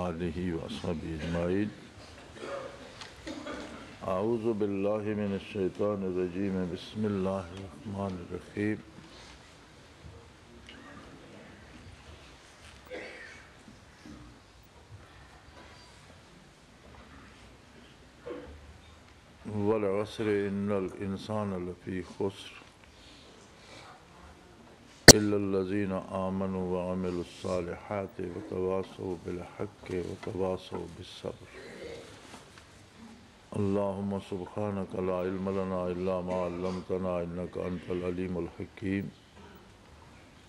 آلہ وصحبہ اجمعین۔ اعوذ باللہ من الشیطان الرجیم، بسم اللہ الرحمن الرحیم۔ والعصر ان الانسان لفی خسر الا الذین آمنوا وعملوا الصالحات وتواصوا بالحق وتواصوا بالصبر۔ اللہم سبحانک لا علم لنا الا ما علمتنا انک انت العلیم الحکیم۔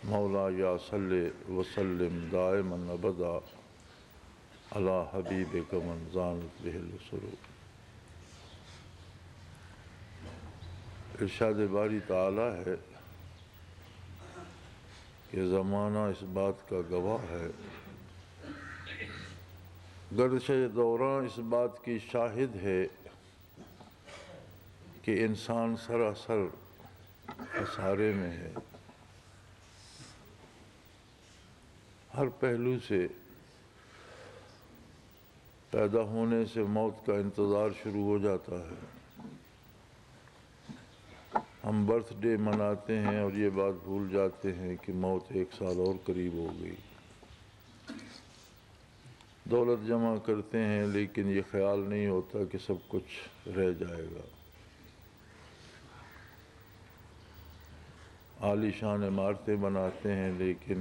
مولایا صلی وسلم دائما ابدا علی حبیبک من زانت بہ السرور۔ ارشاد باری تعالی ہے کہ زمانہ اس بات کا گواہ ہے، گردش دوران اس بات کی شاہد ہے کہ انسان سراسر خسارے میں ہے۔ ہر پہلو سے پیدا ہونے سے موت کا انتظار شروع ہو جاتا ہے۔ ہم برتھ ڈے مناتے ہیں اور یہ بات بھول جاتے ہیں کہ موت 1 سال اور قریب ہو گئی۔ دولت جمع کرتے ہیں لیکن یہ خیال نہیں ہوتا کہ سب کچھ رہ جائے گا۔ عالی شان عمارتیں بناتے ہیں لیکن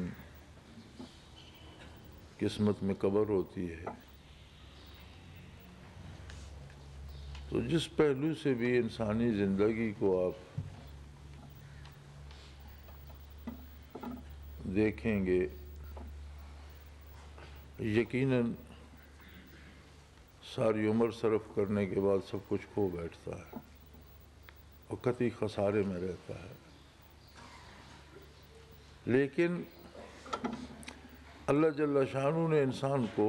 قسمت میں قبر ہوتی ہے۔ تو جس پہلو سے بھی انسانی زندگی کو آپ دیکھیں گے، یقیناً ساری عمر صرف کرنے کے بعد سب کچھ کھو بیٹھتا ہے اور قطعی خسارے میں رہتا ہے۔ لیکن اللہ جل شانہ نے انسان کو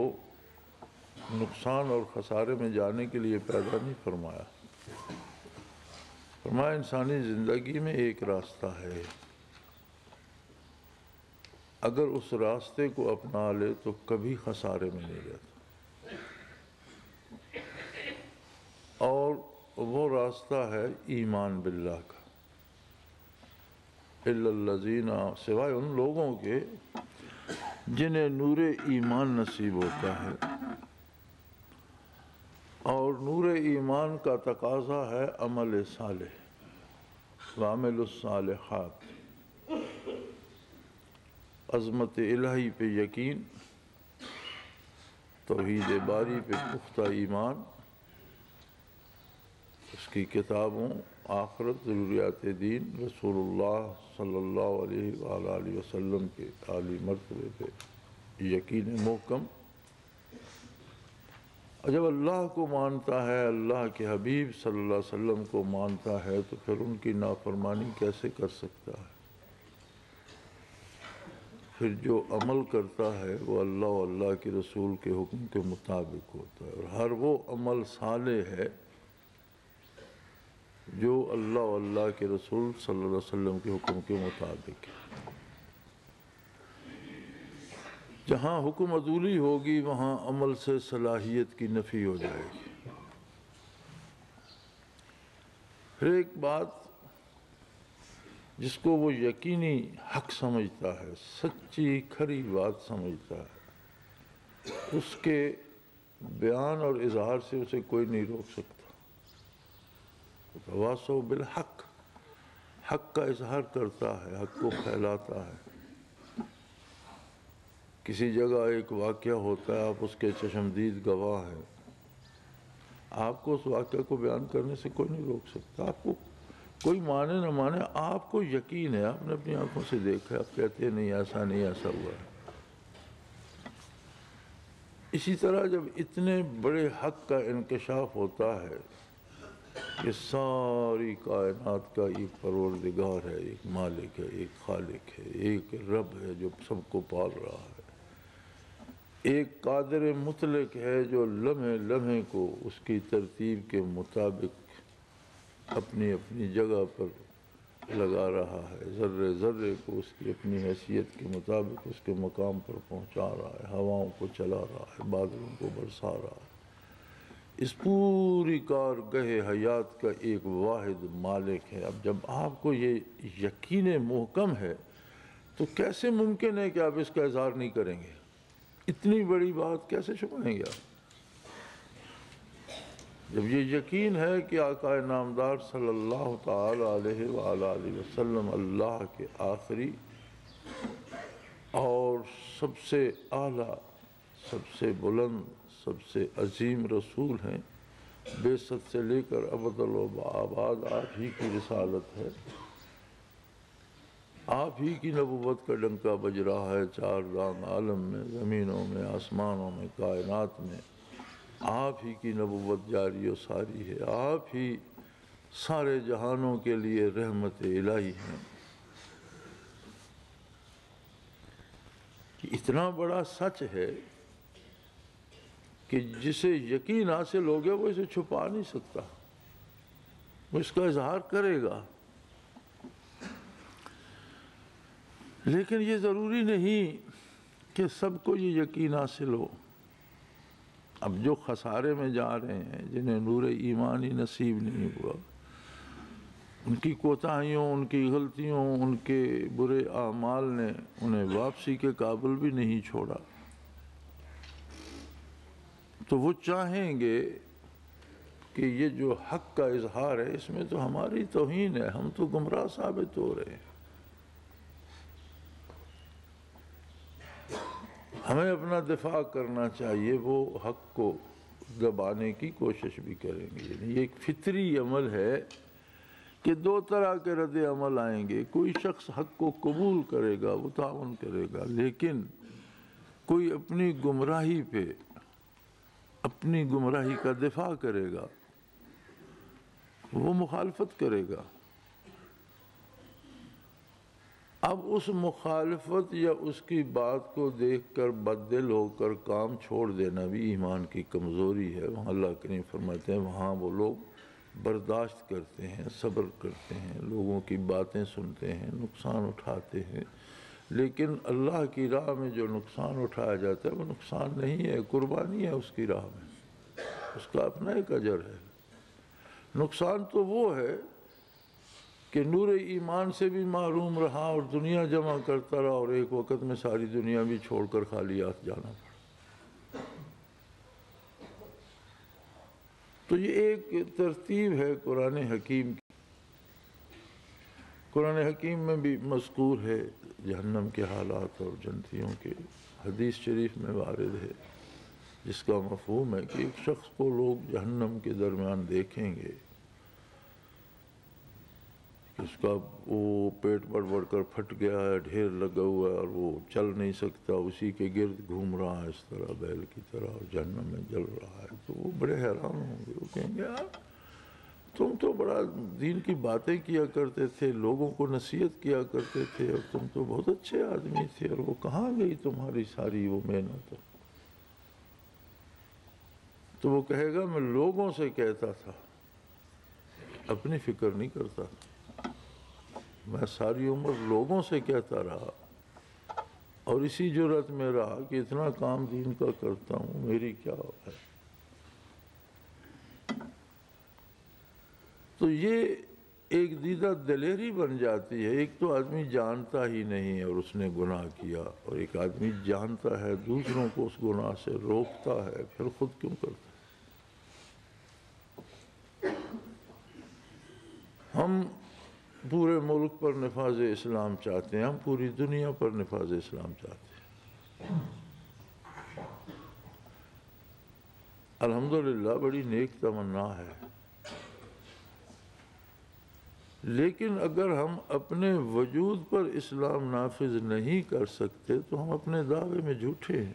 نقصان اور خسارے میں جانے کے لیے پیدا نہیں فرمایا۔ فرمایا انسانی زندگی میں ایک راستہ ہے، اگر اس راستے کو اپنا لے تو کبھی خسارے میں نہیں رہتا، اور وہ راستہ ہے ایمان باللہ کا۔ الا الذین، سوائے ان لوگوں کے جنہیں نور ایمان نصیب ہوتا ہے، اور نور ایمان کا تقاضا ہے عمل صالح وعملوا الصالحات، عظمت الہی پہ یقین، توحید باری پہ پختہ ایمان، اس کی کتابوں، آخرت، ضروریات دین، رسول اللہ صلی اللہ علیہ وآلہ وسلم کے عالی مرتبے پہ یقین محکم۔ اور جب اللہ کو مانتا ہے، اللہ کے حبیب صلی اللہ علیہ وسلم کو مانتا ہے، تو پھر ان کی نافرمانی کیسے کر سکتا ہے؟ پھر جو عمل کرتا ہے وہ اللہ و اللہ کے رسول کے حکم کے مطابق ہوتا ہے، اور ہر وہ عمل صالح ہے جو اللہ و اللہ کے رسول صلی اللہ علیہ وسلم کے حکم کے مطابق ہے۔ جہاں حکم عدولی ہوگی وہاں عمل سے صلاحیت کی نفی ہو جائے گی۔ پھر ایک بات جس کو وہ یقینی حق سمجھتا ہے، سچی کھری بات سمجھتا ہے، اس کے بیان اور اظہار سے اسے کوئی نہیں روک سکتا۔ تواصوا بالحق، حق کا اظہار کرتا ہے، حق کو پھیلاتا ہے۔ کسی جگہ ایک واقعہ ہوتا ہے، آپ اس کے چشمدید گواہ ہیں، آپ کو اس واقعہ کو بیان کرنے سے کوئی نہیں روک سکتا۔ آپ کو کوئی مانے نہ مانے، آپ کو یقین ہے، آپ نے اپنی آنکھوں سے دیکھا ہے، آپ کہتے ہیں نہیں ایسا نہیں، ایسا ہوا ہے۔ اسی طرح جب اتنے بڑے حق کا انکشاف ہوتا ہے کہ ساری کائنات کا ایک پروردگار ہے، ایک مالک ہے، ایک خالق ہے، ایک رب ہے جو سب کو پال رہا ہے، ایک قادر مطلق ہے جو لمحے لمحے کو اس کی ترتیب کے مطابق اپنی اپنی جگہ پر لگا رہا ہے، ذرے ذرے کو اس کی اپنی حیثیت کے مطابق اس کے مقام پر پہنچا رہا ہے، ہواؤں کو چلا رہا ہے، بادلوں کو برسا رہا ہے۔ اس پوری کارگہ حیات کا ایک واحد مالک ہے۔ اب جب آپ کو یہ یقین محکم ہے تو کیسے ممکن ہے کہ آپ اس کا اظہار نہیں کریں گے؟ اتنی بڑی بات کیسے چھپائیں گے آپ؟ جب یہ یقین ہے کہ آقا نامدار صلی اللہ تعالی علیہ وآلہ وسلم اللہ کے آخری اور سب سے اعلیٰ، سب سے بلند، سب سے عظیم رسول ہیں، بعثت سے لے کر ابد الآباد آپ ہی کی رسالت ہے، آپ ہی کی نبوت کا ڈنکا بج رہا ہے چار دام عالم میں، زمینوں میں، آسمانوں میں، کائنات میں، آپ ہی کی نبوت جاری و ساری ہے، آپ ہی سارے جہانوں کے لیے رحمت الہی ہیں۔ اتنا بڑا سچ ہے کہ جسے یقین حاصل ہو گیا وہ اسے چھپا نہیں سکتا، وہ اس کا اظہار کرے گا۔ لیکن یہ ضروری نہیں کہ سب کو یہ یقین حاصل ہو۔ اب جو خسارے میں جا رہے ہیں، جنہیں نور ایمان ہی نصیب نہیں ہوا، ان کی کوتاہیوں، ان کی غلطیوں، ان کے برے اعمال نے انہیں واپسی کے قابل بھی نہیں چھوڑا، تو وہ چاہیں گے کہ یہ جو حق کا اظہار ہے اس میں تو ہماری توہین ہے، ہم تو گمراہ ثابت ہو رہے ہیں، ہمیں اپنا دفاع کرنا چاہیے۔ وہ حق کو دبانے کی کوشش بھی کریں گے۔ یعنی یہ ایک فطری عمل ہے کہ دو طرح کے رد عمل آئیں گے۔ کوئی شخص حق کو قبول کرے گا، وہ تعاون کرے گا، لیکن کوئی اپنی گمراہی پہ، اپنی گمراہی کا دفاع کرے گا، وہ مخالفت کرے گا۔ اب اس مخالفت یا اس کی بات کو دیکھ کر بددل ہو کر کام چھوڑ دینا بھی ایمان کی کمزوری ہے۔ وہاں اللہ کریم فرماتے ہیں وہاں وہ لوگ برداشت کرتے ہیں، صبر کرتے ہیں، لوگوں کی باتیں سنتے ہیں، نقصان اٹھاتے ہیں، لیکن اللہ کی راہ میں جو نقصان اٹھایا جاتا ہے وہ نقصان نہیں ہے، قربانی ہے اس کی راہ میں، اس کا اپنا ایک اجر ہے۔ نقصان تو وہ ہے کہ نور ایمان سے بھی محروم رہا اور دنیا جمع کرتا رہا اور ایک وقت میں ساری دنیا بھی چھوڑ کر خالی ہاتھ جانا پڑا۔ تو یہ ایک ترتیب ہے قرآن حکیم کی۔ قرآن حکیم میں بھی مذکور ہے جہنم کے حالات اور جنتیوں کے، حدیث شریف میں وارد ہے، جس کا مفہوم ہے کہ ایک شخص کو لوگ جہنم کے درمیان دیکھیں گے، اس کا وہ پیٹ بڑھ بڑھ کر پھٹ گیا ہے، ڈھیر لگا ہوا ہے اور وہ چل نہیں سکتا، اسی کے گرد گھوم رہا ہے اس طرح بیل کی طرح، اور جہنم میں جل رہا ہے۔ تو وہ بڑے حیران ہوں گے، وہ کہیں گے یار تم تو بڑا دین کی باتیں کیا کرتے تھے، لوگوں کو نصیحت کیا کرتے تھے، اور تم تو بہت اچھے آدمی تھے، اور وہ کہاں گئی تمہاری ساری وہ محنت؟ تو وہ کہے گا میں لوگوں سے کہتا تھا، اپنی فکر نہیں کرتا تھا، میں ساری عمر لوگوں سے کہتا رہا اور اسی جرأت میں رہا کہ اتنا کام دین کا کرتا ہوں، میری کیا ہے۔ تو یہ ایک دیدہ دلیری بن جاتی ہے۔ ایک تو آدمی جانتا ہی نہیں ہے اور اس نے گناہ کیا، اور ایک آدمی جانتا ہے، دوسروں کو اس گناہ سے روکتا ہے، پھر خود کیوں کرتا ہے۔ ہم پورے ملک پر نفاذ اسلام چاہتے ہیں، ہم پوری دنیا پر نفاذ اسلام چاہتے ہیں۔ الحمدللہ بڑی نیک تمنا ہے، لیکن اگر ہم اپنے وجود پر اسلام نافذ نہیں کر سکتے تو ہم اپنے دعوے میں جھوٹے ہیں۔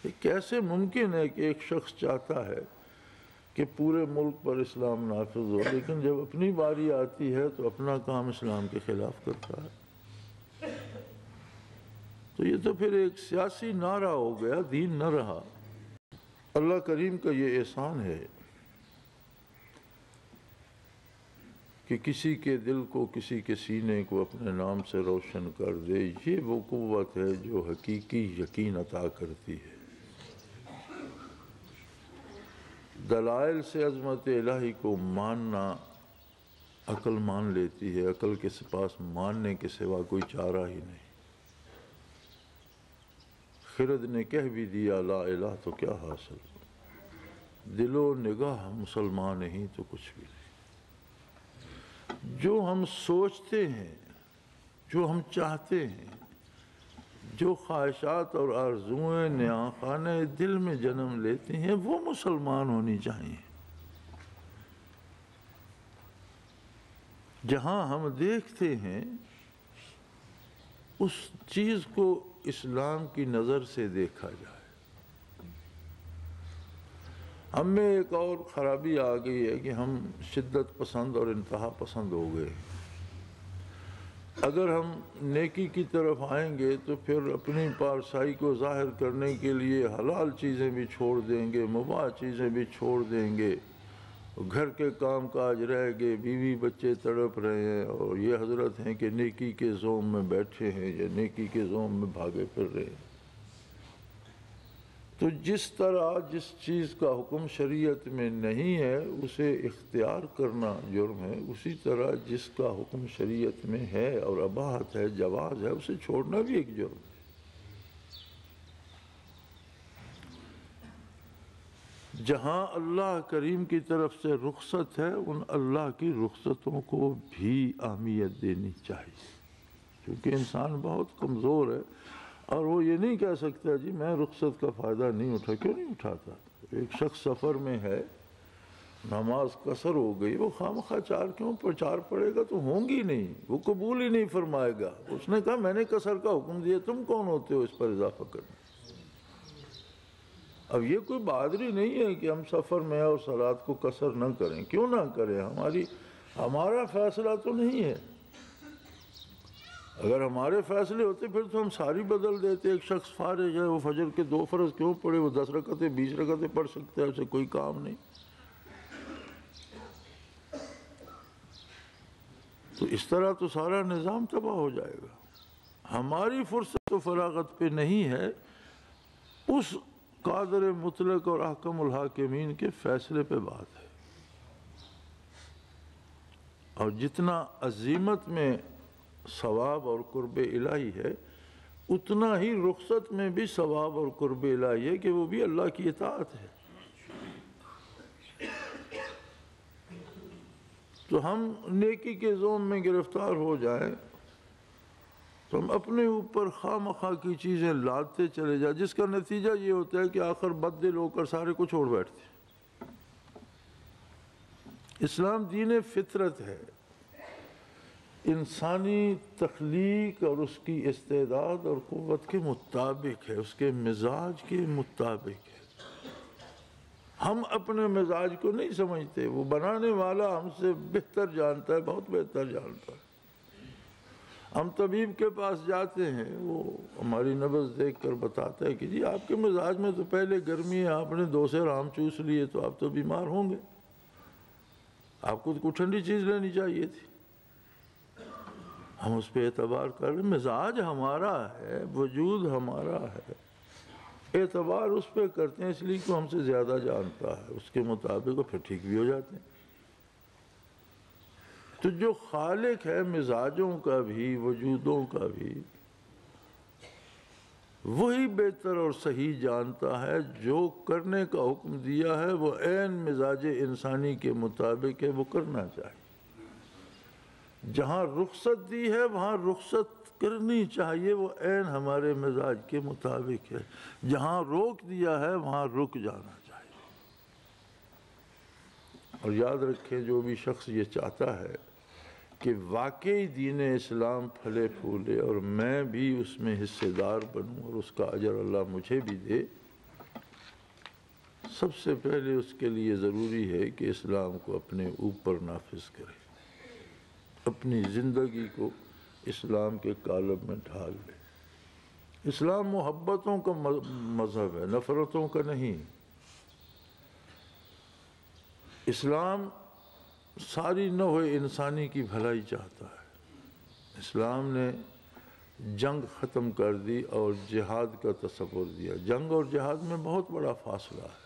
یہ کیسے ممکن ہے کہ ایک شخص چاہتا ہے کہ پورے ملک پر اسلام نافذ ہو، لیکن جب اپنی باری آتی ہے تو اپنا کام اسلام کے خلاف کرتا ہے؟ تو یہ تو پھر ایک سیاسی نعرہ ہو گیا، دین نہ رہا۔ اللہ کریم کا یہ احسان ہے کہ کسی کے دل کو، کسی کے سینے کو اپنے نام سے روشن کر دے، یہ وہ قوت ہے جو حقیقی یقین عطا کرتی ہے۔ دلائل سے عظمت الہی کو ماننا عقل مان لیتی ہے، عقل کے پاس ماننے کے سوا کوئی چارہ ہی نہیں۔ خرد نے کہہ بھی دیا لا الہ تو کیا حاصل، دل و نگاہ مسلمان نہیں تو کچھ بھی نہیں۔ جو ہم سوچتے ہیں، جو ہم چاہتے ہیں، جو خواہشات اور آرزوئیں نیاخانہ دل میں جنم لیتی ہیں، وہ مسلمان ہونی چاہیے۔ جہاں ہم دیکھتے ہیں اس چیز کو اسلام کی نظر سے دیکھا جائے۔ ہم میں ایک اور خرابی آ گئی ہے کہ ہم شدت پسند اور انتہا پسند ہو گئے۔ اگر ہم نیکی کی طرف آئیں گے تو پھر اپنی پارسائی کو ظاہر کرنے کے لیے حلال چیزیں بھی چھوڑ دیں گے، مباح چیزیں بھی چھوڑ دیں گے، گھر کے کام کاج رہ گئے، بیوی بچے تڑپ رہے ہیں اور یہ حضرت ہیں کہ نیکی کے زوم میں بیٹھے ہیں یا نیکی کے زوم میں بھاگے پھر رہے ہیں۔ تو جس طرح جس چیز کا حکم شریعت میں نہیں ہے اسے اختیار کرنا جرم ہے، اسی طرح جس کا حکم شریعت میں ہے اور اباحت ہے، جواز ہے، اسے چھوڑنا بھی ایک جرم ہے۔ جہاں اللہ کریم کی طرف سے رخصت ہے ان اللہ کی رخصتوں کو بھی اہمیت دینی چاہیے، کیونکہ انسان بہت کمزور ہے اور وہ یہ نہیں کہہ سکتا جی میں رخصت کا فائدہ نہیں اٹھا۔ کیوں نہیں اٹھاتا؟ ایک شخص سفر میں ہے، نماز قصر ہو گئی، وہ خواہ چار کیوں چار پڑے گا تو ہوں گی نہیں، وہ قبول ہی نہیں فرمائے گا۔ اس نے کہا میں نے قصر کا حکم دیا، تم کون ہوتے ہو اس پر اضافہ کرنے؟ اب یہ کوئی بہادری نہیں ہے کہ ہم سفر میں اور صلات کو قصر نہ کریں۔ کیوں نہ کریں؟ ہمارا فیصلہ تو نہیں ہے۔ اگر ہمارے فیصلے ہوتے پھر تو ہم ساری بدل دیتے۔ ایک شخص فارغ ہے، وہ فجر کے 2 فرض کیوں پڑھے؟ وہ 10 رکعتیں 20 رکعتیں پڑھ سکتا ہے، اسے کوئی کام نہیں۔ تو اس طرح تو سارا نظام تباہ ہو جائے گا۔ ہماری فرصت و فراغت پہ نہیں ہے، اس قادر مطلق اور احکم الحاکمین کے فیصلے پہ بات ہے۔ اور جتنا عزیمت میں ثواب اور قرب الہی ہے اتنا ہی رخصت میں بھی ثواب اور قرب الہی ہے کہ وہ بھی اللہ کی اطاعت ہے۔ تو ہم نیکی کے زوم میں گرفتار ہو جائیں تو ہم اپنے اوپر خواہ مخواہ کی چیزیں لادتے چلے جائیں، جس کا نتیجہ یہ ہوتا ہے کہ آخر بد دل ہو کر سارے کو چھوڑ بیٹھتے ہیں۔ اسلام دین فطرت ہے، انسانی تخلیق اور اس کی استعداد اور قوت کے مطابق ہے، اس کے مزاج کے مطابق ہے۔ ہم اپنے مزاج کو نہیں سمجھتے، وہ بنانے والا ہم سے بہتر جانتا ہے، بہت بہتر جانتا ہے۔ ہم طبیب کے پاس جاتے ہیں، وہ ہماری نبض دیکھ کر بتاتا ہے کہ جی آپ کے مزاج میں تو پہلے گرمی ہے، آپ نے 2 سیر آم چوس لیے تو آپ تو بیمار ہوں گے، آپ کو کوئی ٹھنڈی چیز لینی چاہیے تھی۔ ہم اس پہ اعتبار کر رہے ہیں، مزاج ہمارا ہے، وجود ہمارا ہے، اعتبار اس پہ کرتے ہیں اس لیے کہ ہم سے زیادہ جانتا ہے، اس کے مطابق وہ پھر ٹھیک بھی ہو جاتے ہیں۔ تو جو خالق ہے مزاجوں کا بھی وجودوں کا بھی، وہی بہتر اور صحیح جانتا ہے۔ جو کرنے کا حکم دیا ہے وہ عین مزاج انسانی کے مطابق ہے، وہ کرنا چاہیے۔ جہاں رخصت دی ہے وہاں رخصت کرنی چاہیے، وہ عین ہمارے مزاج کے مطابق ہے۔ جہاں روک دیا ہے وہاں رک جانا چاہیے۔ اور یاد رکھیں جو بھی شخص یہ چاہتا ہے کہ واقعی دین اسلام پھلے پھولے اور میں بھی اس میں حصے دار بنوں اور اس کا اجر اللہ مجھے بھی دے، سب سے پہلے اس کے لیے ضروری ہے کہ اسلام کو اپنے اوپر نافذ کرے، اپنی زندگی کو اسلام کے قالب میں ڈھال لے۔ اسلام محبتوں کا مذہب ہے، نفرتوں کا نہیں۔ اسلام ساری نوع انسانی کی بھلائی چاہتا ہے۔ اسلام نے جنگ ختم کر دی اور جہاد کا تصور دیا۔ جنگ اور جہاد میں بہت بڑا فاصلہ ہے۔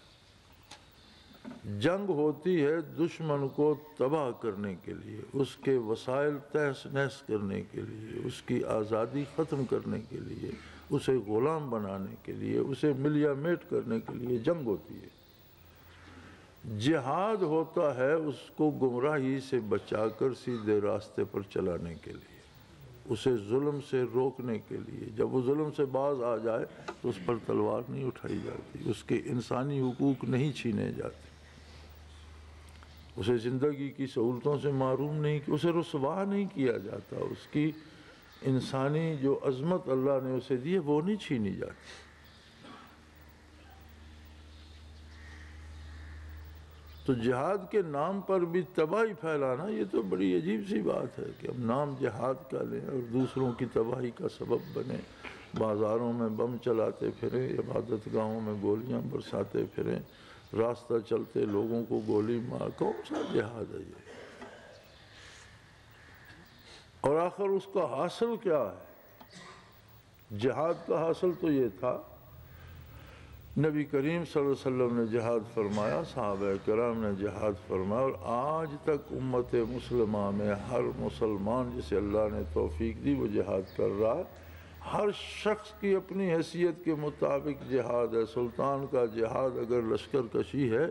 جنگ ہوتی ہے دشمن کو تباہ کرنے کے لیے، اس کے وسائل تہس نہس کرنے کے لیے، اس کی آزادی ختم کرنے کے لیے، اسے غلام بنانے کے لیے، اسے ملیا میٹ کرنے کے لیے جنگ ہوتی ہے۔ جہاد ہوتا ہے اس کو گمراہی سے بچا کر سیدھے راستے پر چلانے کے لیے، اسے ظلم سے روکنے کے لیے۔ جب وہ ظلم سے باز آ جائے تو اس پر تلوار نہیں اٹھائی جاتی، اس کے انسانی حقوق نہیں چھینے جاتے، اسے زندگی کی سہولتوں سے محروم نہیں، اسے رسوا نہیں کیا جاتا، اس کی انسانی جو عظمت اللہ نے اسے دی ہے وہ نہیں چھینی جاتی۔ تو جہاد کے نام پر بھی تباہی پھیلانا یہ تو بڑی عجیب سی بات ہے کہ ہم نام جہاد کا لیں اور دوسروں کی تباہی کا سبب بنیں، بازاروں میں بم چلاتے پھریں، عبادت گاہوں میں گولیاں برساتے پھریں، راستہ چلتے لوگوں کو گولی مار۔ کون سا جہاد ہے یہ؟ اور آخر اس کا حاصل کیا ہے؟ جہاد کا حاصل تو یہ تھا، نبی کریم صلی اللہ علیہ وسلم نے جہاد فرمایا، صحابہ کرام نے جہاد فرمایا، اور آج تک امت مسلمہ میں ہر مسلمان جسے اللہ نے توفیق دی وہ جہاد کر رہا ہے۔ ہر شخص کی اپنی حیثیت کے مطابق جہاد ہے۔ سلطان کا جہاد اگر لشکر کشی ہے،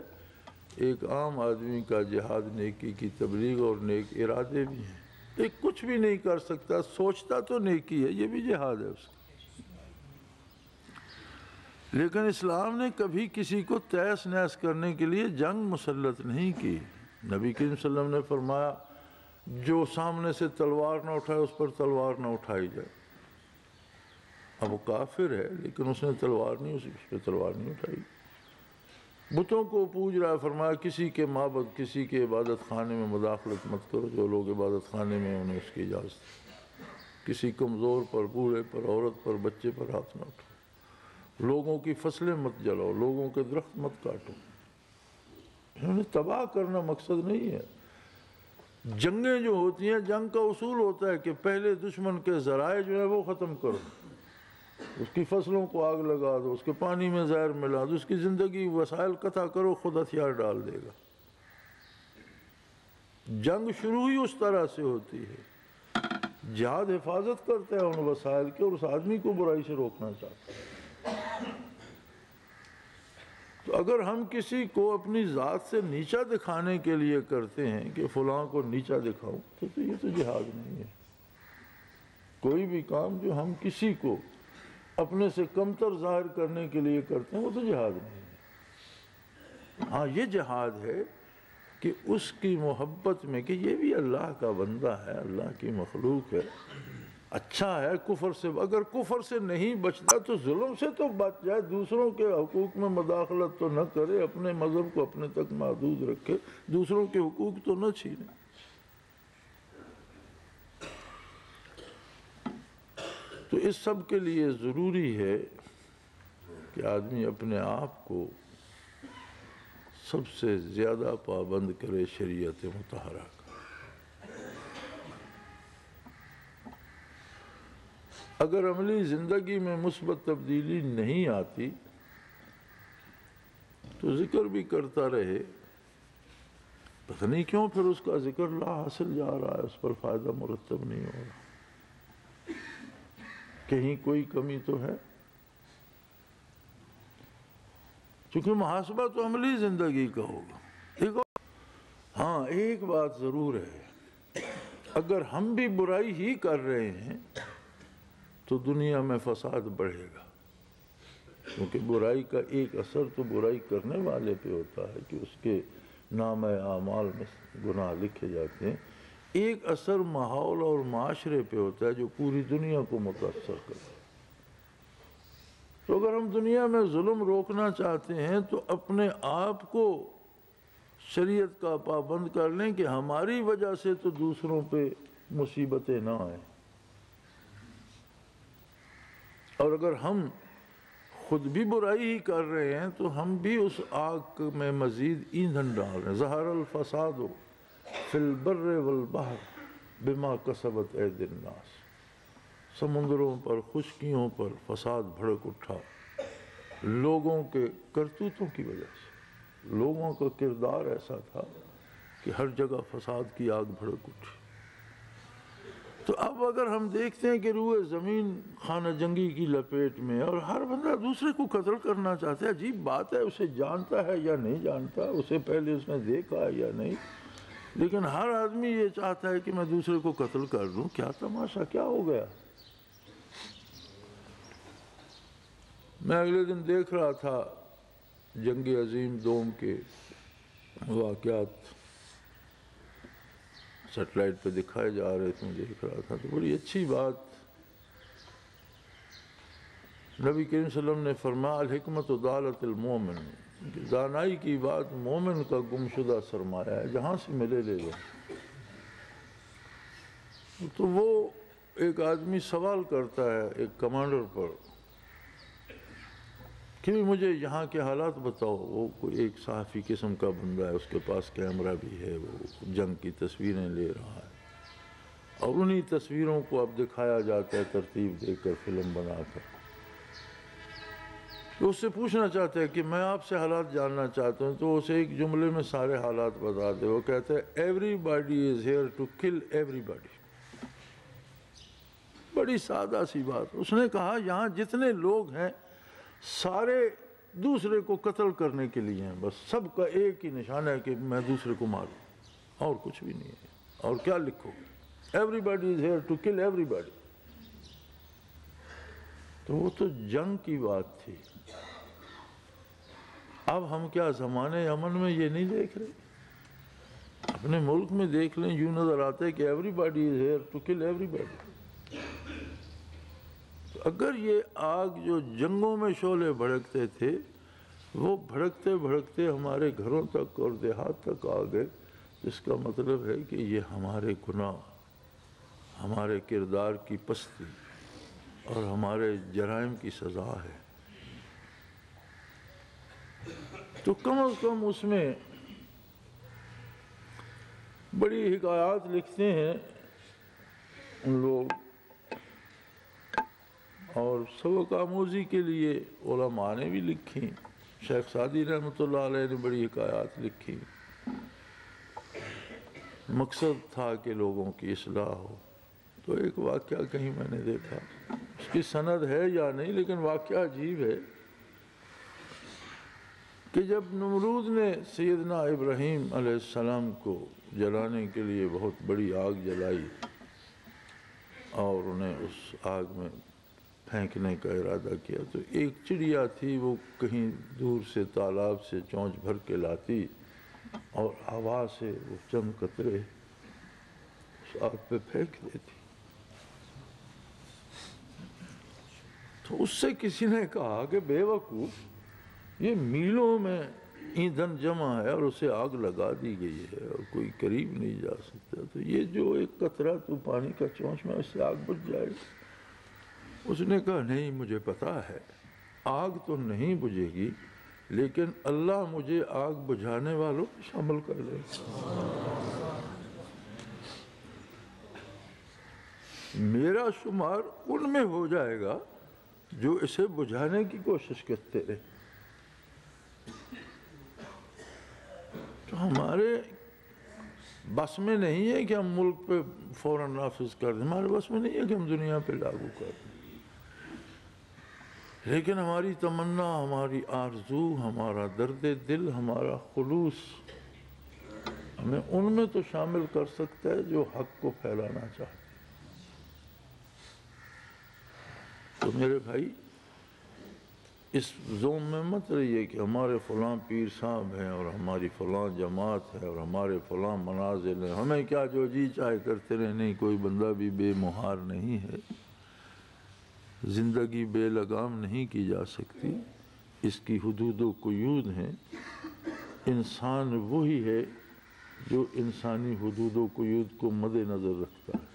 ایک عام آدمی کا جہاد نیکی کی تبلیغ اور نیک ارادے بھی ہیں۔ ایک کچھ بھی نہیں کر سکتا، سوچتا تو نیکی ہے، یہ بھی جہاد ہے اس کا۔ لیکن اسلام نے کبھی کسی کو تہس نہس کرنے کے لیے جنگ مسلط نہیں کی۔ نبی کریم صلی اللہ علیہ وسلم نے فرمایا جو سامنے سے تلوار نہ اٹھائے اس پر تلوار نہ اٹھائی جائے۔ اب وہ کافر ہے لیکن اس نے تلوار نہیں، اس پہ تلوار نہیں اٹھائی۔ بتوں کو پوج رہا ہے، فرمایا کسی کے معبد، کسی کے عبادت خانے میں مداخلت مت کرو، جو لوگ عبادت خانے میں انہیں اس کی اجازت۔ کسی کمزور پر، بوڑھے پر، عورت پر، بچے پر ہاتھ نہ اٹھاؤ۔ لوگوں کی فصلیں مت جلاؤ، لوگوں کے درخت مت کاٹو۔ انہیں تباہ کرنا مقصد نہیں ہے۔ جنگیں جو ہوتی ہیں، جنگ کا اصول ہوتا ہے کہ پہلے دشمن کے ذرائع جو ہے وہ ختم کرو، اس کی فصلوں کو آگ لگا دو، اس کے پانی میں زہر ملا دو، اس کی زندگی وسائل قطع کرو، خود ہتھیار ڈال دے گا۔ جنگ شروع ہی اس طرح سے ہوتی ہے۔ جہاد حفاظت کرتا ہے ان وسائل کے اور اس آدمی کو برائی سے روکنا چاہتا ہے۔ تو اگر ہم کسی کو اپنی ذات سے نیچا دکھانے کے لیے کرتے ہیں کہ فلاں کو نیچا دکھاؤں، تو یہ تو جہاد نہیں ہے۔ کوئی بھی کام جو ہم کسی کو اپنے سے کمتر ظاہر کرنے کے لیے کرتے ہیں وہ تو جہاد نہیں ہے۔ ہاں یہ جہاد ہے کہ اس کی محبت میں کہ یہ بھی اللہ کا بندہ ہے، اللہ کی مخلوق ہے، اچھا ہے کفر سے، اگر کفر سے نہیں بچتا تو ظلم سے تو بچ جائے، دوسروں کے حقوق میں مداخلت تو نہ کرے، اپنے مذہب کو اپنے تک محدود رکھے، دوسروں کے حقوق تو نہ چھینے۔ تو اس سب کے لیے ضروری ہے کہ آدمی اپنے آپ کو سب سے زیادہ پابند کرے شریعت مطہرہ کا۔ اگر عملی زندگی میں مثبت تبدیلی نہیں آتی تو ذکر بھی کرتا رہے، پتہ نہیں کیوں پھر اس کا ذکر لا حاصل جا رہا ہے، اس پر فائدہ مرتب نہیں ہو رہا، کہیں کوئی کمی تو ہے۔ چونکہ محاسبہ تو عملی زندگی کا ہوگا۔ ہاں ایک بات ضرور ہے، اگر ہم بھی برائی ہی کر رہے ہیں تو دنیا میں فساد بڑھے گا، کیونکہ برائی کا ایک اثر تو برائی کرنے والے پہ ہوتا ہے کہ اس کے نامہ اعمال میں گناہ لکھے جاتے ہیں، ایک اثر ماحول اور معاشرے پہ ہوتا ہے جو پوری دنیا کو متاثر کرتا ہے۔ تو اگر ہم دنیا میں ظلم روکنا چاہتے ہیں تو اپنے آپ کو شریعت کا پابند کر لیں کہ ہماری وجہ سے تو دوسروں پہ مصیبتیں نہ آئیں، اور اگر ہم خود بھی برائی ہی کر رہے ہیں تو ہم بھی اس آگ میں مزید ایندھن ڈال رہے ہیں۔ ظہر الفساد فی البر والبحر بما کسبت ایدی الناس، سمندروں پر خشکیوں پر فساد بھڑک اٹھا لوگوں کے کرتوتوں کی وجہ سے۔ لوگوں کا کردار ایسا تھا کہ ہر جگہ فساد کی آگ بھڑک اٹھی۔ تو اب اگر ہم دیکھتے ہیں کہ روئے زمین خانہ جنگی کی لپیٹ میں، اور ہر بندہ دوسرے کو قتل کرنا چاہتا ہے، عجیب بات ہے، اسے جانتا ہے یا نہیں جانتا، اسے پہلے اس نے دیکھا ہے یا نہیں، لیکن ہر آدمی یہ چاہتا ہے کہ میں دوسرے کو قتل کر دوں۔ کیا تماشا، کیا ہو گیا؟ میں اگلے دن دیکھ رہا تھا جنگ عظیم دوم کے واقعات سیٹلائٹ پہ دکھائے جا رہے تھے، دیکھ رہا تھا تو بڑی اچھی بات نبی کریم صلی اللہ علیہ وسلم نے فرمایا الحکمت ضالۃ المومن، دانائی کی بات مومن کا گمشدہ سرمایہ ہے، جہاں سے ملے لے لو۔ تو وہ ایک آدمی سوال کرتا ہے ایک کمانڈر پر کہ مجھے یہاں کے حالات بتاؤ۔ وہ کوئی ایک صحافی قسم کا بندہ ہے، اس کے پاس کیمرہ بھی ہے، وہ جنگ کی تصویریں لے رہا ہے، اور انہی تصویروں کو اب دکھایا جاتا ہے ترتیب دے کر، فلم بنا کر۔ تو اس سے پوچھنا چاہتا ہے کہ میں آپ سے حالات جاننا چاہتا ہوں، تو اسے ایک جملے میں سارے حالات بتا دے۔ وہ کہتا ہے everybody is here to kill everybody. بڑی سادہ سی بات۔ اس نے کہا یہاں جتنے لوگ ہیں سارے دوسرے کو قتل کرنے کے لیے ہیں، بس سب کا ایک ہی نشانہ ہے کہ میں دوسرے کو ماروں، اور کچھ بھی نہیں ہے۔ اور کیا لکھو گے؟ Everybody is here to kill everybody. تو وہ تو جنگ کی بات تھی۔ اب ہم کیا زمانے امن میں یہ نہیں دیکھ رہے؟ اپنے ملک میں دیکھ لیں، یوں نظر آتا ہے کہ everybody is here to kill everybody. اگر یہ آگ جو جنگوں میں شعلے بھڑکتے تھے، وہ بھڑکتے بھڑکتے ہمارے گھروں تک اور دیہات تک آ گئے، اس کا مطلب ہے کہ یہ ہمارے گناہ، ہمارے کردار کی پستی اور ہمارے جرائم کی سزا ہے۔ تو کم از کم اس میں بڑی حکایات لکھتے ہیں ان لوگ، اور سبق آموزی کے لیے علماء نے بھی لکھی۔ شیخ سعدی رحمۃ اللہ علیہ نے بڑی حکایات لکھی۔ مقصد تھا کہ لوگوں کی اصلاح ہو۔ تو ایک واقعہ کہیں میں نے دیکھا، اس کی سند ہے یا نہیں، لیکن واقعہ عجیب ہے کہ جب نمرود نے سیدنا ابراہیم علیہ السلام کو جلانے کے لیے بہت بڑی آگ جلائی اور انہیں اس آگ میں پھینکنے کا ارادہ کیا، تو ایک چڑیا تھی، وہ کہیں دور سے تالاب سے چونچ بھر کے لاتی اور ہوا سے وہ چند قطرے اس آگ پہ پھینک دیتی۔ تو اس سے کسی نے کہا کہ بے وقوف، یہ میلوں میں ایندھن جمع ہے اور اسے آگ لگا دی گئی ہے اور کوئی قریب نہیں جا سکتا، تو یہ جو ایک قطرہ تو پانی کا چونچ میں، اس سے آگ بجھ جائے گی۔ اس نے کہا نہیں، مجھے پتا ہے آگ تو نہیں بجھے گی، لیکن اللہ مجھے آگ بجھانے والوں میں شامل کر لے گا۔ میرا شمار ان میں ہو جائے گا جو اسے بجھانے کی کوشش کرتے رہے۔ تو ہمارے بس میں نہیں ہے کہ ہم ملک پہ فوراً نافذ کر دیں، ہمارے بس میں نہیں ہے کہ ہم دنیا پہ لاگو کر دیں، لیکن ہماری تمنا، ہماری آرزو، ہمارا درد دل، ہمارا خلوص ہمیں ان میں تو شامل کر سکتا ہے جو حق کو پھیلانا چاہتے ہیں۔ تو میرے بھائی، اس زوم میں مت رہیے کہ ہمارے فلاں پیر صاحب ہیں اور ہماری فلاں جماعت ہے اور ہمارے فلاں منازل ہیں، ہمیں کیا جو جی چاہے کرتے رہے۔ نہیں، کوئی بندہ بھی بے مہار نہیں ہے، زندگی بے لگام نہیں کی جا سکتی، اس کی حدود و قیود ہیں۔ انسان وہی ہے جو انسانی حدود و قیود کو مد نظر رکھتا ہے،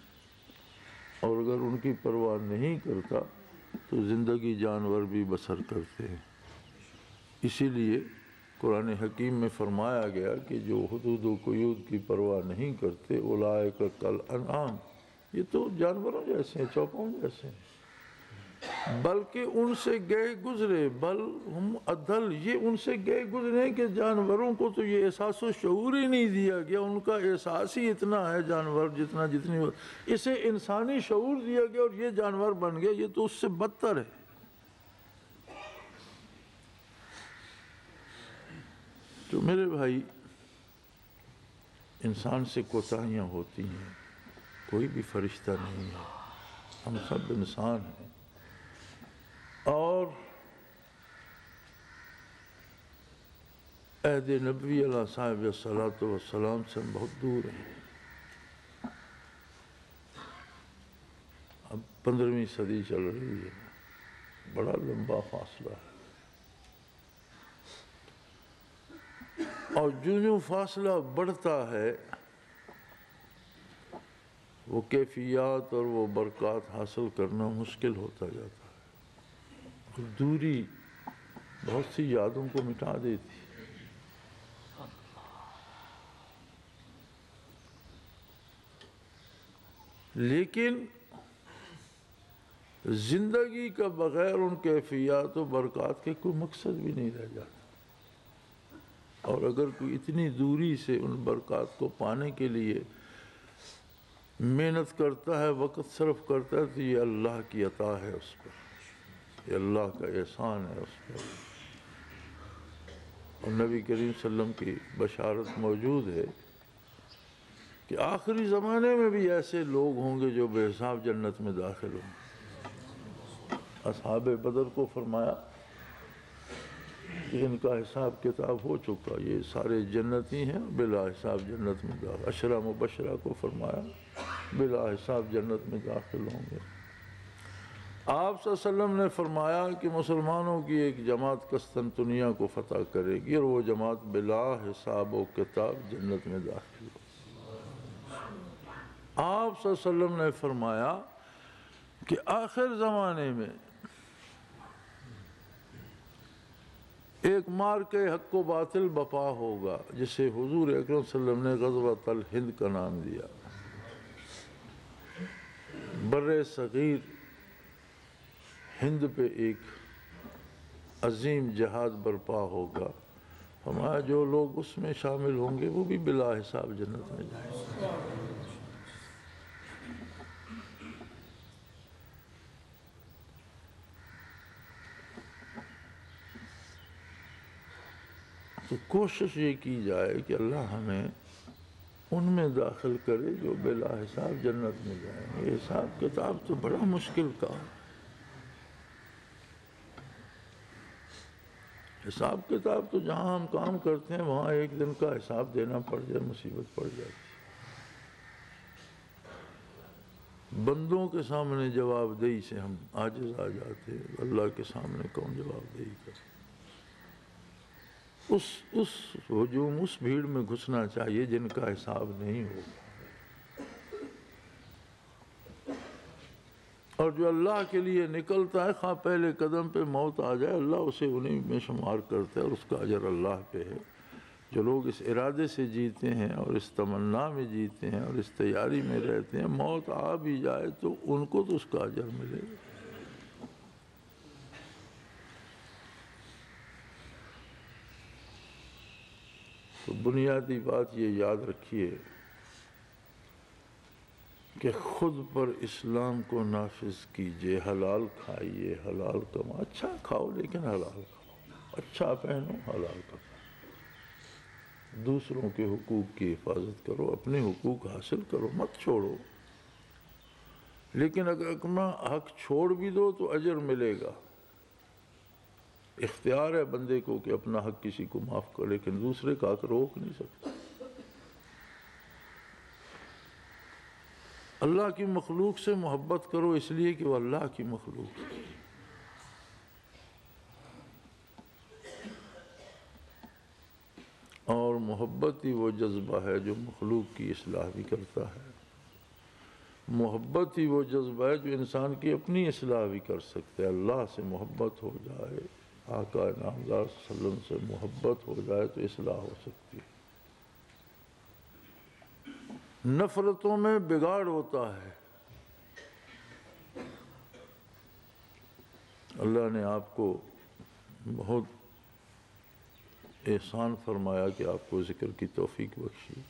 اور اگر ان کی پرواہ نہیں کرتا تو زندگی جانور بھی بسر کرتے ہیں۔ اسی لیے قرآن حکیم میں فرمایا گیا کہ جو حدود و قیود کی پرواہ نہیں کرتے اولئک کالانعام، یہ تو جانوروں جیسے ہیں، چوپوں جیسے ہیں، بلکہ ان سے گئے گزرے، بل ہم اضل، یہ ان سے گئے گزرے کہ جانوروں کو تو یہ احساس و شعور ہی نہیں دیا گیا، ان کا احساس ہی اتنا ہے جانور جتنی اسے انسانی شعور دیا گیا اور یہ جانور بن گیا، یہ تو اس سے بدتر ہے۔ تو میرے بھائی، انسان سے کوتاہیاں ہوتی ہیں، کوئی بھی فرشتہ نہیں ہے، ہم سب انسان ہیں، اور عہد نبوی علیہ صاحب الصلاۃ والسلام سے ہم بہت دور ہیں۔ اب 15ویں صدی چل رہی ہے، بڑا لمبا فاصلہ ہے، اور جو فاصلہ بڑھتا ہے وہ کیفیات اور وہ برکات حاصل کرنا مشکل ہوتا جاتا ہے، اور دوری بہت سی یادوں کو مٹا دیتی ہے۔ لیکن زندگی کا بغیر ان کیفیات و برکات کے کوئی مقصد بھی نہیں رہ جاتا، اور اگر کوئی اتنی دوری سے ان برکات کو پانے کے لیے محنت کرتا ہے، وقت صرف کرتا ہے، تو یہ اللہ کی عطا ہے اس پر، یہ اللہ کا احسان ہے اس پر۔ اور نبی کریم صلی اللہ علیہ وسلم کی بشارت موجود ہے کہ آخری زمانے میں بھی ایسے لوگ ہوں گے جو بے حساب جنت میں داخل ہوں گے۔ اصحاب بدر کو فرمایا کہ ان کا حساب کتاب ہو چکا، یہ سارے جنتی ہیں، بلا حساب جنت میں داخل۔ عشرہ مبشرہ کو فرمایا بلا حساب جنت میں داخل ہوں گے۔ آپ صلی اللہ علیہ وسلم نے فرمایا کہ مسلمانوں کی ایک جماعت قسطنطنیہ کو فتح کرے گی، اور وہ جماعت بلا حساب و کتاب جنت میں داخل ہوگی۔ آپ صلی اللہ علیہ وسلم نے فرمایا کہ آخر زمانے میں ایک مارکہ حق و باطل بپا ہوگا، جسے حضور اکرم صلی اللہ علیہ وسلم نے غزوۃ الہند کا نام دیا۔ بر صغیر ہند پہ ایک عظیم جہاد برپا ہوگا، ہمارا جو لوگ اس میں شامل ہوں گے وہ بھی بلا حساب جنت میں جائیں گے۔ تو کوشش یہ کی جائے کہ اللہ ہمیں ان میں داخل کرے جو بلا حساب جنت میں جائیں گے۔ حساب کتاب تو بڑا مشکل کام ہے، حساب کتاب تو جہاں ہم کام کرتے ہیں وہاں ایک دن کا حساب دینا پڑ جائے مصیبت پڑ جاتی ہے۔ بندوں کے سامنے جواب دہی سے ہم عاجز آ جاتے ہیں، اللہ کے سامنے کون جواب دہی کرے؟ اس ہجوم، اس بھیڑ میں گھسنا چاہیے جن کا حساب نہیں ہوگا، اور جو اللہ کے لیے نکلتا ہے، خواہ پہلے قدم پہ موت آ جائے، اللہ اسے انہیں میں شمار کرتا ہے، اور اس کا اجر اللہ پہ ہے۔ جو لوگ اس ارادے سے جیتے ہیں اور اس تمنا میں جیتے ہیں اور اس تیاری میں رہتے ہیں، موت آ بھی جائے تو ان کو تو اس کا اجر ملے گا۔ تو بنیادی بات یہ یاد رکھیے کہ خود پر اسلام کو نافذ کیجئے، حلال کھائیے، حلال کمائیے، اچھا کھاؤ لیکن حلال کھاؤ، اچھا پہنو، حلال کپڑے، دوسروں کے حقوق کی حفاظت کرو، اپنے حقوق حاصل کرو، مت چھوڑو۔ لیکن اگر اپنا حق چھوڑ بھی دو تو اجر ملے گا۔ اختیار ہے بندے کو کہ اپنا حق کسی کو معاف کرے، لیکن دوسرے کا حق روک نہیں سکتا۔ اللہ کی مخلوق سے محبت کرو اس لیے کہ وہ اللہ کی مخلوق ہے۔ اور محبت ہی وہ جذبہ ہے جو مخلوق کی اصلاح بھی کرتا ہے، محبت ہی وہ جذبہ ہے جو انسان کی اپنی اصلاح بھی کر سکتا ہے۔ اللہ سے محبت ہو جائے آقا نامدار صلی اللہ علیہ وسلم سے محبت ہو جائے تو اصلاح ہو سکتی ہے۔ نفرتوں میں بگاڑ ہوتا ہے۔ اللہ نے آپ کو بہت احسان فرمایا کہ آپ کو ذکر کی توفیق بخشی،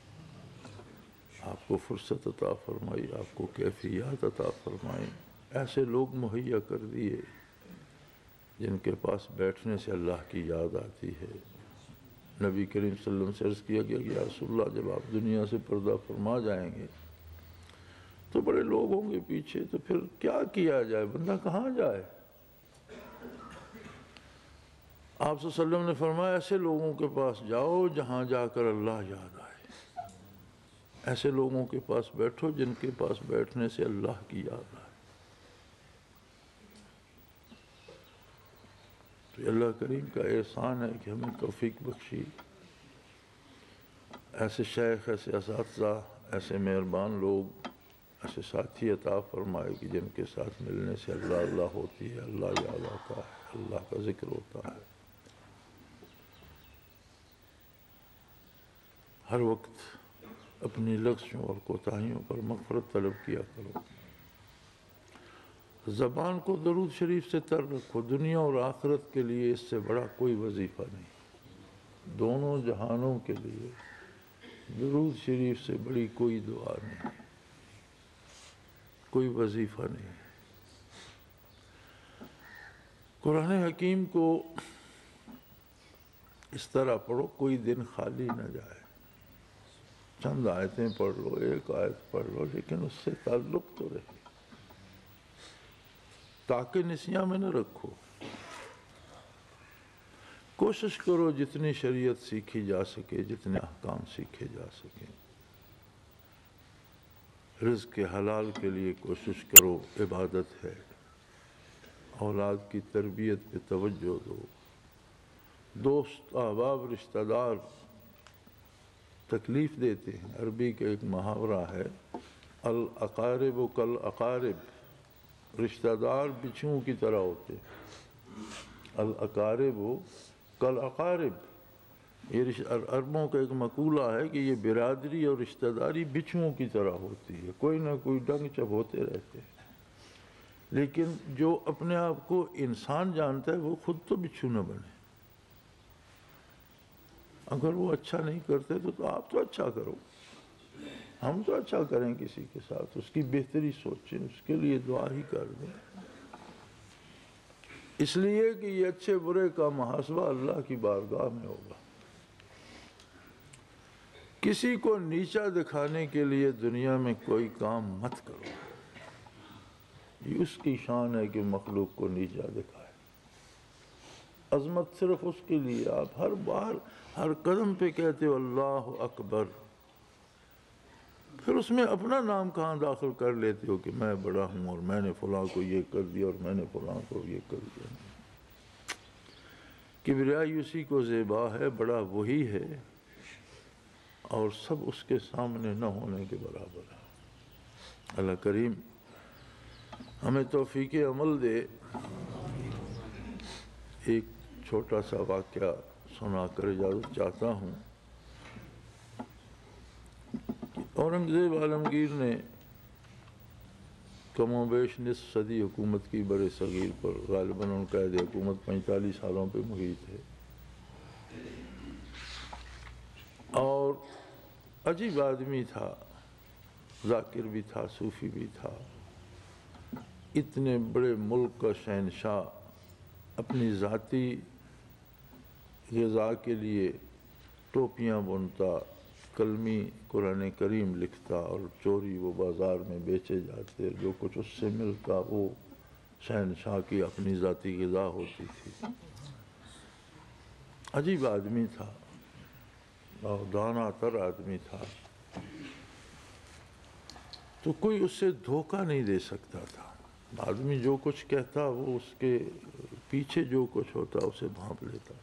آپ کو فرصت عطا فرمائی، آپ کو کیفیات عطا فرمائی، ایسے لوگ مہیا کر دیے جن کے پاس بیٹھنے سے اللہ کی یاد آتی ہے۔ نبی کریم صلی اللہ علیہ وسلم سے عرض کیا گیا کہ یا رسول اللہ جب آپ دنیا سے پردہ فرما جائیں گے تو بڑے لوگ ہوں گے پیچھے، تو پھر کیا کیا جائے، بندہ کہاں جائے؟ آپ صلی اللہ علیہ وسلم نے فرمایا ایسے لوگوں کے پاس جاؤ جہاں جا کر اللہ یاد آئے، ایسے لوگوں کے پاس بیٹھو جن کے پاس بیٹھنے سے اللہ کی یاد آئے۔ تو اللہ کریم کا احسان ہے کہ ہمیں توفیق بخشی، ایسے شیخ، ایسے اساتذہ، ایسے مہربان لوگ، ایسے ساتھی عطا فرمائے کہ جن کے ساتھ ملنے سے اللہ اللہ ہوتی ہے، اللہ یاد آتا ہے، اللہ کا ذکر ہوتا ہے۔ ہر وقت اپنی لغزشوں اور کوتاہیوں پر مغفرت طلب کیا کرو، زبان کو درود شریف سے تر رکھو، دنیا اور آخرت کے لیے اس سے بڑا کوئی وظیفہ نہیں، دونوں جہانوں کے لیے درود شریف سے بڑی کوئی دعا نہیں، کوئی وظیفہ نہیں۔ قرآن حکیم کو اس طرح پڑھو کوئی دن خالی نہ جائے، چند آیتیں پڑھ لو، ایک آیت پڑھ لو، لیکن اس سے تعلق تو رہے، تاکہ نسیاں میں نہ رکھو۔ کوشش کرو جتنی شریعت سیکھی جا سکے، جتنے احکام سیکھے جا سکیں، رزق کے حلال کے لیے کوشش کرو، عبادت ہے، اولاد کی تربیت پہ توجہ دو، دوست احباب رشتہ دار تکلیف دیتے ہیں، عربی کا ایک محاورہ ہے الاقارب کالاقارب، رشتہ دار بچھوؤں کی طرح ہوتے ہیں، الاقارب کالاقارب، یہ عربوں کا ایک مقولہ ہے کہ یہ برادری اور رشتہ داری بچھوؤں کی طرح ہوتی ہے، کوئی نہ کوئی ڈنگ چب ہوتے رہتے ہیں، لیکن جو اپنے آپ کو انسان جانتا ہے وہ خود تو بچھو نہ بنے، اگر وہ اچھا نہیں کرتے تو آپ تو اچھا کرو، ہم تو اچھا کریں کسی کے ساتھ، اس کی بہتری سوچیں، اس کے لیے دعا ہی کر دیں، اس لیے کہ یہ اچھے برے کا محاسبہ اللہ کی بارگاہ میں ہوگا۔ کسی کو نیچا دکھانے کے لیے دنیا میں کوئی کام مت کرو، یہ اس کی شان ہے کہ مخلوق کو نیچا دکھائے، عظمت صرف اس کے لیے، آپ ہر بار ہر قدم پہ کہتے ہو اللہ اکبر، پھر اس میں اپنا نام کہاں داخل کر لیتے ہو کہ میں بڑا ہوں اور میں نے فلاں کو یہ کر دیا اور میں نے فلاں کو یہ کر دیا۔ کبریائی اسی کو زیبا ہے، بڑا وہی ہے، اور سب اس کے سامنے نہ ہونے کے برابر ہے۔ اللہ کریم ہمیں توفیق عمل دے۔ ایک چھوٹا سا واقعہ سنا کر اجازت چاہتا ہوں۔ اورنگزیب عالمگیر نے کم و بیش نصف صدی حکومت کی برِ صغیر پر، غالباً ان قید حکومت 45 سالوں پہ محیط ہے، اور عجیب آدمی تھا، ذاکر بھی تھا، صوفی بھی تھا، اتنے بڑے ملک کا شہنشاہ اپنی ذاتی غذا کے لیے ٹوپیاں بنتا، کلمی قرآن کریم لکھتا، اور چوری وہ بازار میں بیچے جاتے، جو کچھ اس سے ملتا وہ شہنشاہ کی اپنی ذاتی غذا ہوتی تھی۔ عجیب آدمی تھا اور دانا تر آدمی تھا، تو کوئی اس سے دھوکہ نہیں دے سکتا تھا، آدمی جو کچھ کہتا وہ اس کے پیچھے جو کچھ ہوتا اسے بھانپ لیتا۔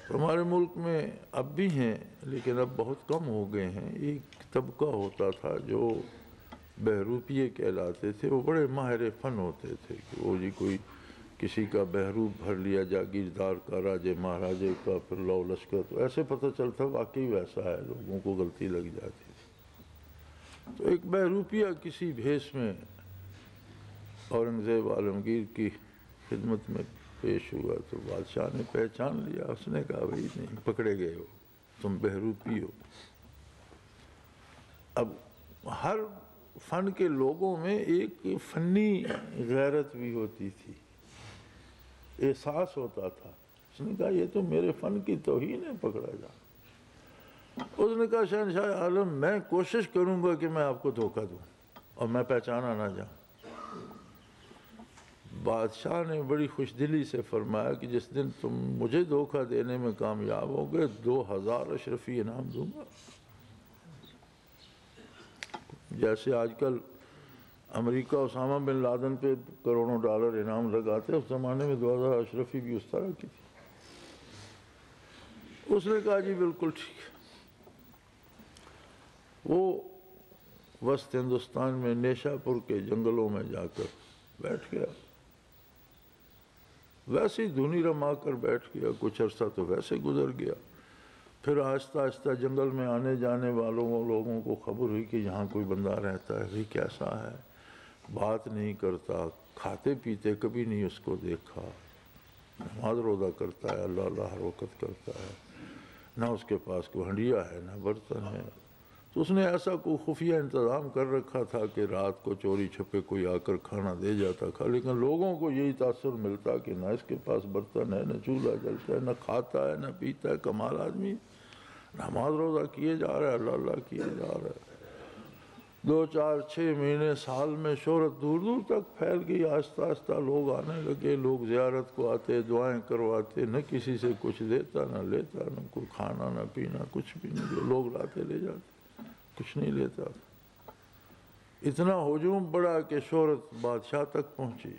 ہمارے ملک میں اب بھی ہیں لیکن اب بہت کم ہو گئے ہیں، ایک طبقہ ہوتا تھا جو بہروپیے کہلاتے تھے، وہ بڑے ماہر فن ہوتے تھے کہ وہ جی کوئی کسی کا بہروپ بھر لیا جاگیردار کا، راجے مہاراجے کا، پھر لو لشکر، تو ایسے پتہ چلتا واقعی ویسا ہے، لوگوں کو غلطی لگ جاتی تھی۔ تو ایک بہروپیہ کسی بھیس میں اورنگزیب عالمگیر کی خدمت میں پیش ہوا تو بادشاہ نے پہچان لیا، اس نے کہا بھائی نہیں، پکڑے گئے ہو، تم بہروپی ہو۔ اب ہر فن کے لوگوں میں ایک فنی غیرت بھی ہوتی تھی، احساس ہوتا تھا۔ اس نے کہا یہ تو میرے فن کی توہین ہے، پکڑا جا۔ اس نے کہا شہنشاہ عالم میں کوشش کروں گا کہ میں آپ کو دھوکہ دوں اور میں پہچانا نہ جاؤں۔ بادشاہ نے بڑی خوش دلی سے فرمایا کہ جس دن تم مجھے دھوکہ دینے میں کامیاب ہوگے 2000 اشرفی انعام دوں گا۔ جیسے آج کل امریکہ اسامہ بن لادن پہ کروڑوں ڈالر انعام لگاتے، اس زمانے میں 2000 اشرفی بھی اس طرح کی تھی۔ اس نے کہا جی بالکل ٹھیک ہے۔ وہ وسط ہندوستان میں نیشا پور کے جنگلوں میں جا کر بیٹھ گیا، ویسے ہی دھنی رما کر بیٹھ گیا، کچھ عرصہ تو ویسے گزر گیا۔ پھر آہستہ آہستہ جنگل میں آنے جانے والوں لوگوں کو خبر ہوئی کہ یہاں کوئی بندہ رہتا ہے، بھئی کیسا ہے، بات نہیں کرتا، کھاتے پیتے کبھی نہیں اس کو دیکھا، نماز روزہ کرتا ہے، اللہ اللہ ہر وقت کرتا ہے، نہ اس کے پاس کوئی ہنڈیا ہے نہ برتن ہے۔ تو اس نے ایسا کوئی خفیہ انتظام کر رکھا تھا کہ رات کو چوری چھپے کوئی آ کر کھانا دے جاتا تھا، لیکن لوگوں کو یہی تاثر ملتا کہ نہ اس کے پاس برتن ہے، نہ چولہا جلتا ہے، نہ کھاتا ہے نہ پیتا ہے، کمال آدمی، نماز روزہ کیے جا رہا ہے، اللہ اللہ کیے جا رہا ہے۔ 2 4 6 مہینے سال میں شہرت دور دور تک پھیل گئی، آہستہ آہستہ لوگ آنے لگے، لوگ زیارت کو آتے، دعائیں کرواتے، نہ کسی سے کچھ دیتا نہ لیتا، نہ کوئی کھانا نہ پینا، کچھ بھی نہیں، جو لوگ لاتے لے جاتے، کچھ نہیں لیتا تھا۔ اتنا ہجوم بڑھا کہ شہرت بادشاہ تک پہنچی۔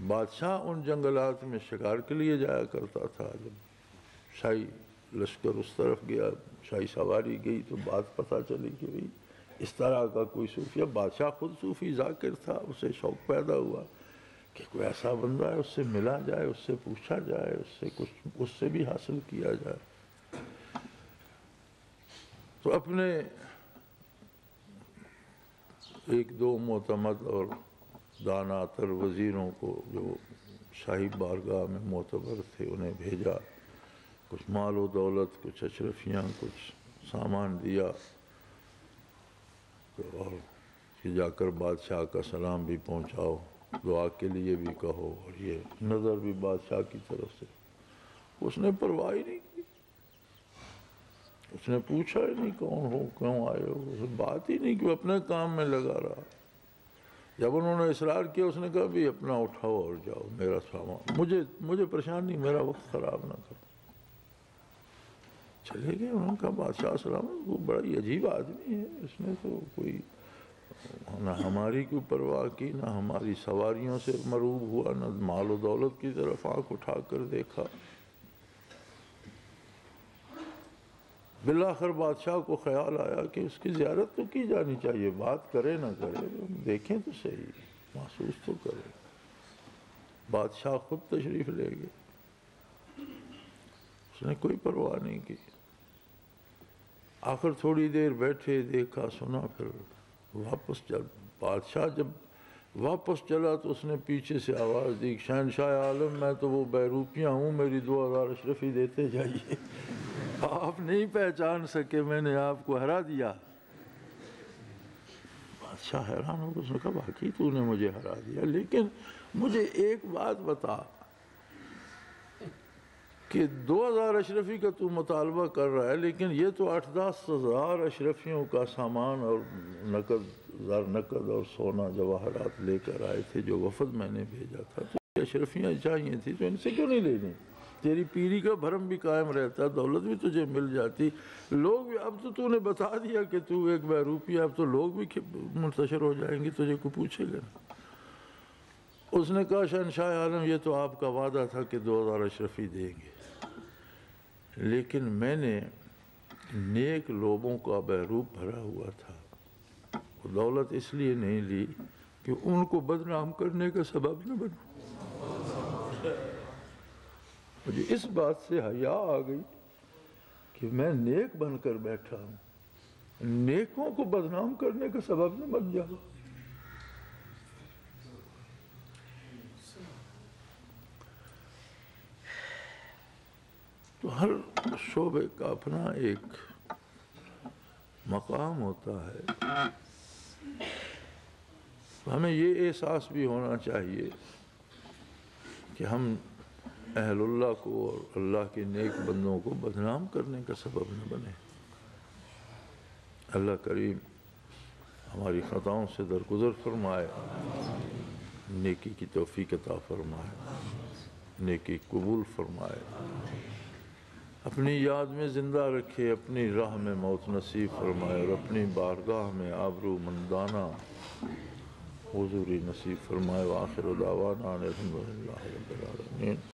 بادشاہ ان جنگلات میں شکار کے لیے جایا کرتا تھا، جب شاہی لشکر اس طرف گیا، شاہی سواری گئی تو بات پتہ چلی کہ بھئی اس طرح کا کوئی صوفیہ، بادشاہ خود صوفی ذاکر تھا، اسے شوق پیدا ہوا کہ کوئی ایسا بندہ ہے، اس سے ملا جائے، اس سے پوچھا جائے، اس سے بھی حاصل کیا جائے۔ تو اپنے 1 2 معتمد اور دانا تر وزیروں کو جو شاہی بارگاہ میں معتبر تھے انہیں بھیجا، کچھ مال و دولت، کچھ اشرفیاں، کچھ سامان دیا، اور کہ جا کر بادشاہ کا سلام بھی پہنچاؤ، دعا کے لیے بھی کہو، اور یہ نظر بھی بادشاہ کی طرف سے۔ اس نے پرواہ ہی نہیں کی، اس نے پوچھا ہی نہیں کون ہو، کیوں آئے ہو، اس نے بات ہی نہیں کی، اپنے کام میں لگا رہا۔ جب انہوں نے اصرار کیا اس نے کہا بھی اپنا اٹھاؤ اور جاؤ، میرا سامان مجھے پریشان نہیں، میرا وقت خراب نہ کرو۔ چلے گئے۔ انہوں نے کہا بادشاہ سلامت، وہ بڑا ہی عجیب آدمی ہے، اس نے تو کوئی نہ ہماری کوئی پرواہ کی، نہ ہماری سواریوں سے مروب ہوا، نہ مال و دولت کی طرف آنکھ اٹھا کر دیکھا۔ بالآخر بادشاہ کو خیال آیا کہ اس کی زیارت تو کی جانی چاہیے، بات کرے نہ کرے، دیکھیں تو صحیح، محسوس تو کرے۔ بادشاہ خود تشریف لے گئے، اس نے کوئی پرواہ نہیں کی۔ آخر تھوڑی دیر بیٹھے، دیکھا سنا، پھر واپس بادشاہ جب واپس چلا تو اس نے پیچھے سے آواز دی، شہنشاہ عالم میں تو وہ بہروپیاں ہوں، میری 2000 اشرفی دیتے جائیے، آپ نہیں پہچان سکے، میں نے آپ کو ہرا دیا۔ بادشاہ حیران ہو گیا، اس نے کہا واقعی تو نے مجھے ہرا دیا، لیکن مجھے ایک بات بتا کہ 2000 اشرفی کا تو مطالبہ کر رہا ہے، لیکن یہ تو 8-10 ہزار اشرفیوں کا سامان اور نقد اور سونا جواہرات لے کر آئے تھے، جو وفد میں نے بھیجا تھا، تو یہ اشرفیاں چاہیے تھی، تو ان سے کیوں نہیں لینی؟ تیری پیری کا بھرم بھی قائم رہتا، دولت بھی تجھے مل جاتی، لوگ بھی، اب تو نے بتا دیا کہ تو ایک بہروپی، اب تو لوگ بھی منتشر ہو جائیں گے، تجھے کو پوچھے گا۔ اس نے کہا شہنشاہ عالم یہ تو آپ کا وعدہ تھا کہ 2000 اشرفی دیں گے، لیکن میں نے نیک لوگوں کا بہروپ بھرا ہوا تھا، وہ دولت اس لیے نہیں لی کہ ان کو بدنام کرنے کا سبب نہ بنوں۔ مجھے اس بات سے حیا آ گئی کہ میں نیک بن کر بیٹھا ہوں، نیکوں کو بدنام کرنے کا سبب نہ بن جاؤں۔ تو ہر شعبے کا اپنا ایک مقام ہوتا ہے۔ تو ہمیں یہ احساس بھی ہونا چاہیے کہ ہم اہل اللہ کو اور اللہ کے نیک بندوں کو بدنام کرنے کا سبب نہ بنے۔ اللہ کریم ہماری خطاؤں سے درگزر فرمائے، نیکی کی توفیق عطا فرمائے، نیکی قبول فرمائے، اپنی یاد میں زندہ رکھے، اپنی راہ میں موت نصیب فرمائے، اور اپنی بارگاہ میں آبرو مندانہ حضوری نصیب فرمائے۔ وآخر دعوانا الحمدللہ رب العالمین۔